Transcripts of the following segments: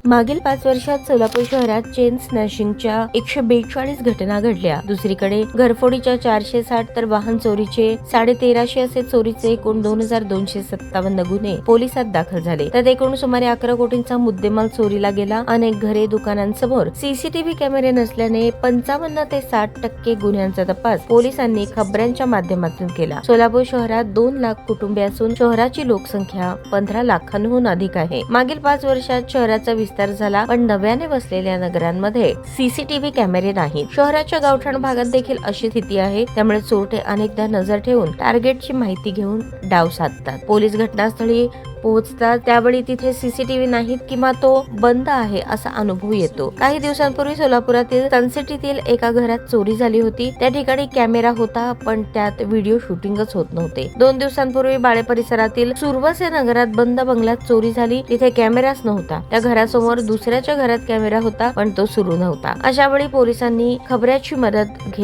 मागील 5 वर्षात सोलापूर शहरात चेन स्नॅचिंगच्या 142 घटना घडल्या। दुसरीकडे घरफोडीच्या 460 तर वाहन चोरीचे 1350 असे चोरीचे एकूण 2257 गुन्हे पोलिसात दाखल झाले। त्यात एकूण सुमारे 11 कोटींचा मुद्देमाल चोरीला गेला। अनेक घरे, दुकानांसमोर सीसीटीव्ही कॅमेरे नसल्याने 55 ते 60% गुन्ह्यांचा तपास पोलिसांनी खबऱ्यांच्या माध्यमातून केला। सोलापूर शहरात 2 लाख कुटुंबे असून शहराची लोकसंख्या 15 लाखांहून अधिक आहे। मागील 5 वर्षात शहराचा विस्तार झाला, पण नव्याने वसलेल्या नगरांमध्ये सीसीटीव्ही कॅमेरे नाहीत। शहराच्या गावठाण भागात देखील अशी स्थिती आहे। त्यामुळे चोरटे अनेकदा नजर ठेवून टार्गेटची माहिती घेऊन डाव साधतात। पोलीस घटनास्थळी पोहोचतात त्यावेळी तिथे सीसीटीव्ही नाहीत किंवा तो बंद आहे असा अनुभव येतो। काही दिवसांपूर्वी सोलापुरातील सनसिटीतील एका घरात चोरी झाली होती। त्या ठिकाणी कॅमेरा होता, पण त्यात व्हिडिओ शूटिंगच होत नव्हते। 2 दिवसांपूर्वी बाळे परिसरातील सुरवसे नगरात बंद बंगल्यात चोरी झाली, तिथे कॅमेराच नव्हता। त्या घरासमोर दुसऱ्याच्या घरात कॅमेरा होता, पण तो सुरू नव्हता। अशा वेळी पोलिसांनी खबऱ्याची मदत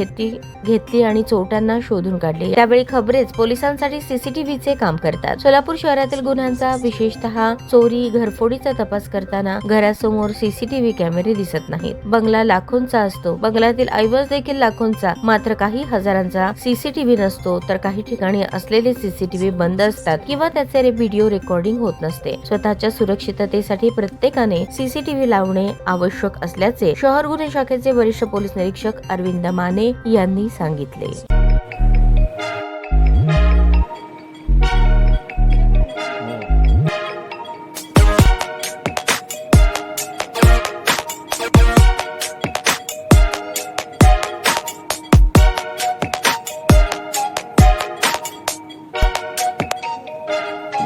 घेतली आणि चोरट्यांना शोधून काढले। त्यावेळी खबरेच पोलिसांसाठी सीसीटीव्हीचे काम करतात। सोलापूर शहरातील गुन्ह्यांचा विशेषतः चोरी, घरफोडीचा तपास करताना घरासमोर सीसीटीव्ही कॅमेरे दिसत नाहीत। बंगला लाखोंचा असतो, बंगल्यातील ऐवज देखील लाखोंचा, मात्र काही हजारांचा सीसीटीव्ही नसतो, तर काही ठिकाणी असलेले सीसीटीव्ही बंद असतात किंवा त्याचे व्हिडिओ रेकॉर्डिंग होत नसते। स्वतःच्या सुरक्षिततेसाठी प्रत्येकाने सीसीटीव्ही लावणे आवश्यक असल्याचे शहर गुन्हे शाखेचे वरिष्ठ पोलीस निरीक्षक अरविंद माने यांनी सांगितले।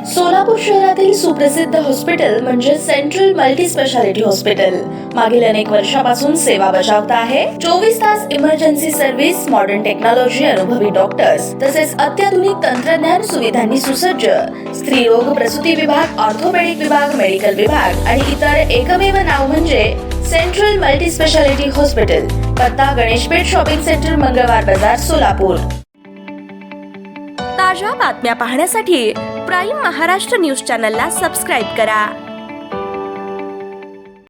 सोलापूर शहरातील सुप्रसिद्ध हॉस्पिटल म्हणजे सेंट्रल मल्टी स्पेशालिटी हॉस्पिटल मागील अनेक वर्षापासून सेवा बजावत आहे। 24 तास इमर्जन्सी सर्व्हिस, मॉडर्न टेक्नॉलॉजी, अनुभवी डॉक्टर्स तसेच अत्याधुनिक तंत्रज्ञान सुविधांनी सुसज्ज स्त्रीरोग, प्रसूती विभाग, ऑर्थोपेडिक विभाग, मेडिकल विभाग आणि इतर एकमेव नाव म्हणजे सेंट्रल मल्टी स्पेशालिटी हॉस्पिटल। पत्ता गणेशपेठ शॉपिंग सेंटर, मंगळवार बाजार, सोलापूर। ताज्या बातम्या पाहण्यासाठी प्राईम महाराष्ट्र न्यूज चॅनलला सबस्क्राईब करा।